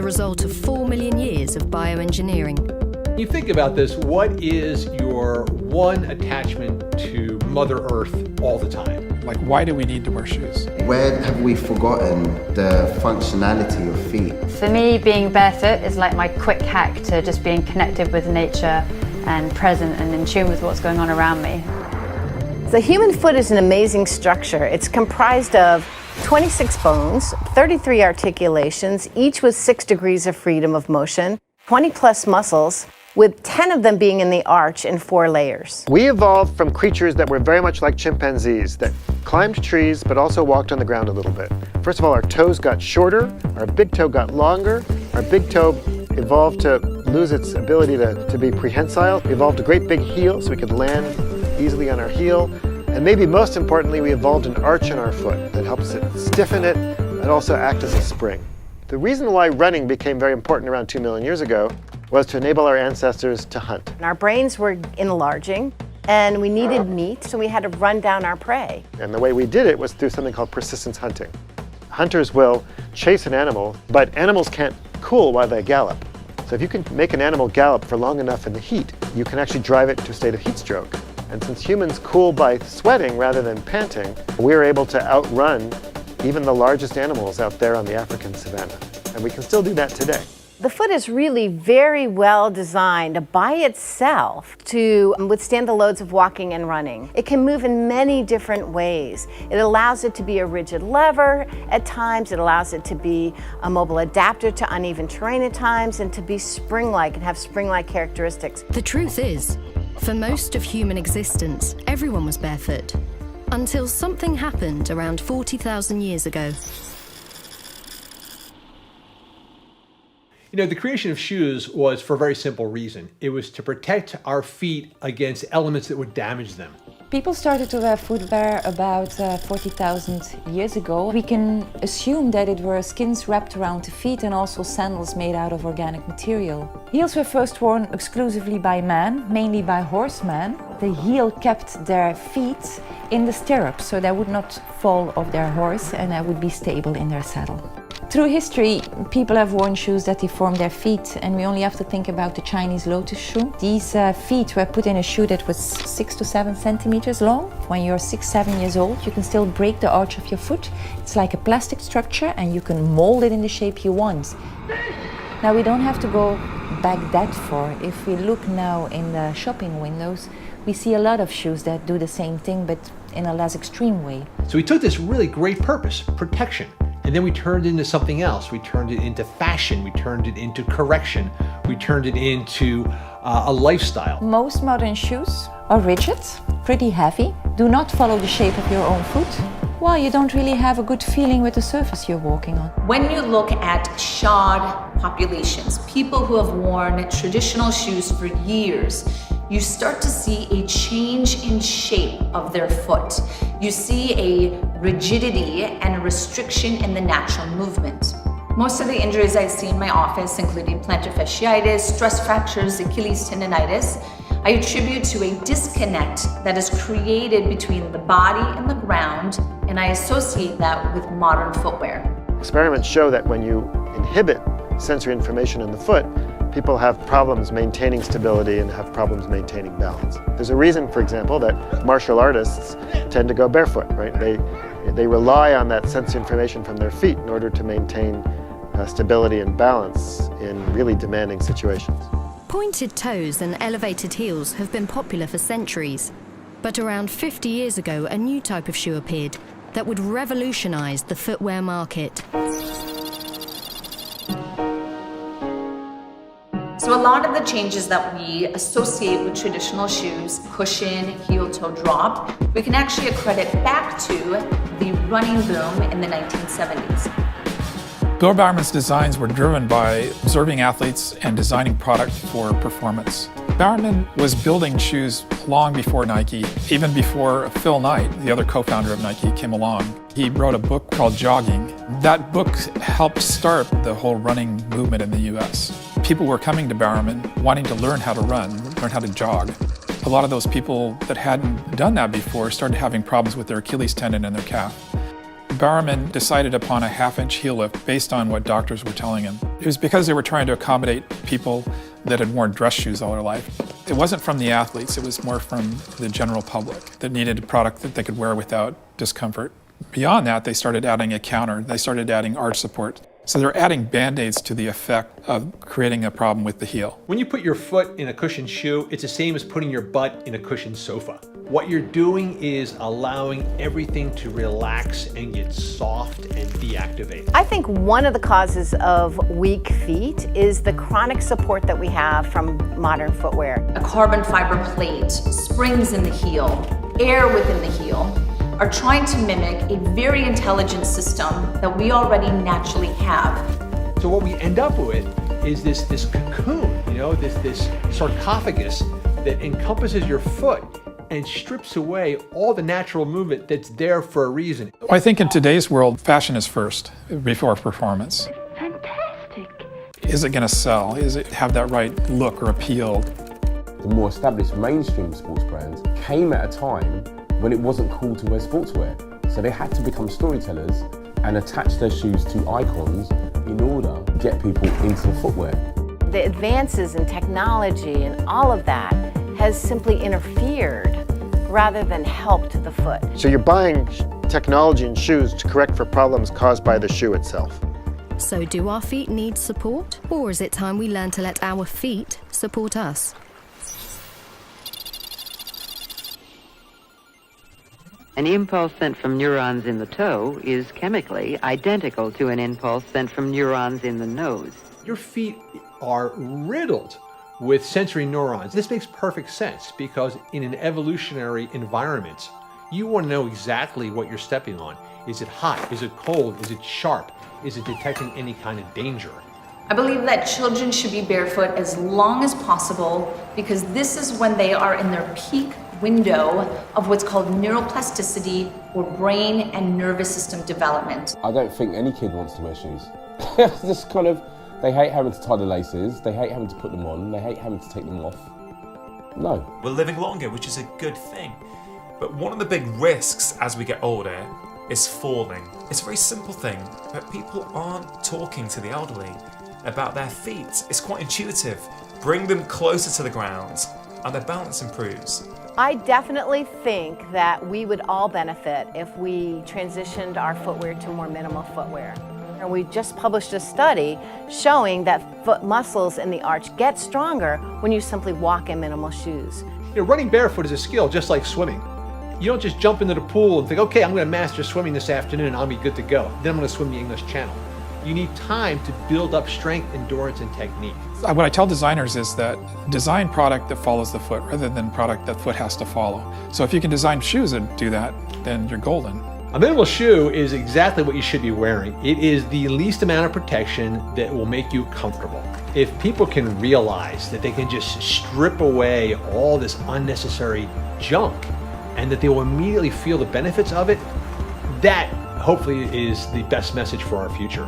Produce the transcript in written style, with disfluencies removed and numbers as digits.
result of 4 million years of bioengineering. You think about this, what is your one attachment to Mother Earth all the time? Like, why do we need to wear shoes? Where have we forgotten the functionality of feet? For me, being barefoot is like my quick hack to just being connected with nature and present and in tune with what's going on around me. The human foot is an amazing structure. It's comprised of 26 bones, 33 articulations, each with 6 degrees of freedom of motion, 20 plus muscles, with 10 of them being in the arch in 4 layers. We evolved from creatures that were very much like chimpanzees, that climbed trees but also walked on the ground a little bit. First of all, our toes got shorter, our big toe got longer, our big toe evolved to lose its ability to be prehensile. We evolved a great big heel so we could land easily on our heel. And maybe most importantly, we evolved an arch in our foot that helps it stiffen it and also act as a spring. The reason why running became very important around 2 million years ago was to enable our ancestors to hunt. Our brains were enlarging and we needed meat, so we had to run down our prey. And the way we did it was through something called persistence hunting. Hunters will chase an animal, but animals can't cool while they gallop. So if you can make an animal gallop for long enough in the heat, you can actually drive it to a state of heat stroke. And since humans cool by sweating rather than panting, we're able to outrun even the largest animals out there on the African savanna. And we can still do that today. The foot is really very well designed by itself to withstand the loads of walking and running. It can move in many different ways. It allows it to be a rigid lever at times, it allows it to be a mobile adapter to uneven terrain at times, and to be spring-like and have spring-like characteristics. The truth is, for most of human existence, everyone was barefoot. Until something happened around 40,000 years ago. You know, the creation of shoes was for a very simple reason. It was to protect our feet against elements that would damage them. People started to wear footwear about 40,000 years ago. We can assume that it were skins wrapped around the feet and also sandals made out of organic material. Heels were first worn exclusively by men, mainly by horsemen. The heel kept their feet in the stirrups so they would not fall off their horse and they would be stable in their saddle. Through history, people have worn shoes that deform their feet, and we only have to think about the Chinese lotus shoe. These feet were put in a shoe that was 6 to 7 centimeters long. When you're 6, 7 years old, you can still break the arch of your foot. It's like a plastic structure and you can mold it in the shape you want. Now we don't have to go back that far. If we look now in the shopping windows, we see a lot of shoes that do the same thing, but in a less extreme way. So we took this really great purpose, protection, and then we turned it into something else. We turned it into fashion, we turned it into correction, we turned it into a lifestyle. Most modern shoes are rigid, pretty heavy, do not follow the shape of your own foot. Well, you don't really have a good feeling with the surface you're walking on. When you look at shod populations, people who have worn traditional shoes for years, you start to see a change in shape of their foot. You see a rigidity and a restriction in the natural movement. Most of the injuries I see in my office, including plantar fasciitis, stress fractures, Achilles tendonitis, I attribute to a disconnect that is created between the body and the ground, and I associate that with modern footwear. Experiments show that when you inhibit sensory information in the foot, people have problems maintaining stability and have problems maintaining balance. There's a reason, for example, that martial artists tend to go barefoot, right? They rely on that sensory information from their feet in order to maintain stability and balance in really demanding situations. Pointed toes and elevated heels have been popular for centuries. But around 50 years ago, a new type of shoe appeared that would revolutionize the footwear market. So a lot of the changes that we associate with traditional shoes, cushion, heel toe drop, we can actually accredit back to the running boom in the 1970s. Bill Bowerman's designs were driven by observing athletes and designing product for performance. Bowerman was building shoes long before Nike, even before Phil Knight, the other co-founder of Nike, came along. He wrote a book called Jogging. That book helped start the whole running movement in the US. People were coming to Bowerman wanting to learn how to run, learn how to jog. A lot of those people that hadn't done that before started having problems with their Achilles tendon and their calf. Bowerman decided upon a half-inch heel lift based on what doctors were telling him. It was because they were trying to accommodate people that had worn dress shoes all their life. It wasn't from the athletes, it was more from the general public that needed a product that they could wear without discomfort. Beyond that, they started adding a counter, they started adding arch support. So they're adding Band-Aids to the effect of creating a problem with the heel. When you put your foot in a cushioned shoe, it's the same as putting your butt in a cushioned sofa. What you're doing is allowing everything to relax and get soft and deactivate. I think one of the causes of weak feet is the chronic support that we have from modern footwear. A carbon fiber plate, springs in the heel, air within the heel, are trying to mimic a very intelligent system that we already naturally have. So what we end up with is this cocoon, this sarcophagus that encompasses your foot and strips away all the natural movement that's there for a reason. I think in today's world, fashion is first before performance. Fantastic. Is it going to sell? Is it have that right look or appeal? The more established mainstream sports brands came at a time when it wasn't cool to wear sportswear. So they had to become storytellers and attach their shoes to icons in order to get people into the footwear. The advances in technology and all of that has simply interfered rather than helped the foot. So you're buying technology and shoes to correct for problems caused by the shoe itself. So do our feet need support? Or is it time we learn to let our feet support us? An impulse sent from neurons in the toe is chemically identical to an impulse sent from neurons in the nose. Your feet are riddled with sensory neurons. This makes perfect sense because in an evolutionary environment, you want to know exactly what you're stepping on. Is it hot? Is it cold? Is it sharp? Is it detecting any kind of danger? I believe that children should be barefoot as long as possible because this is when they are in their peak window of what's called neuroplasticity or brain and nervous system development. I don't think any kid wants to wear shoes. It's just kind of, they hate having to tie the laces, they hate having to put them on, they hate having to take them off. No. We're living longer, which is a good thing. But one of the big risks as we get older is falling. It's a very simple thing, but people aren't talking to the elderly about their feet. It's quite intuitive. Bring them closer to the ground and their balance improves. I definitely think that we would all benefit if we transitioned our footwear to more minimal footwear. And we just published a study showing that foot muscles in the arch get stronger when you simply walk in minimal shoes. Running barefoot is a skill just like swimming. You don't just jump into the pool and think, okay, I'm going to master swimming this afternoon and I'll be good to go. Then I'm going to swim the English Channel. You need time to build up strength, endurance, and technique. What I tell designers is that design product that follows the foot rather than product that foot has to follow. So if you can design shoes that do that, then you're golden. A minimal shoe is exactly what you should be wearing. It is the least amount of protection that will make you comfortable. If people can realize that they can just strip away all this unnecessary junk and that they will immediately feel the benefits of it, that hopefully is the best message for our future.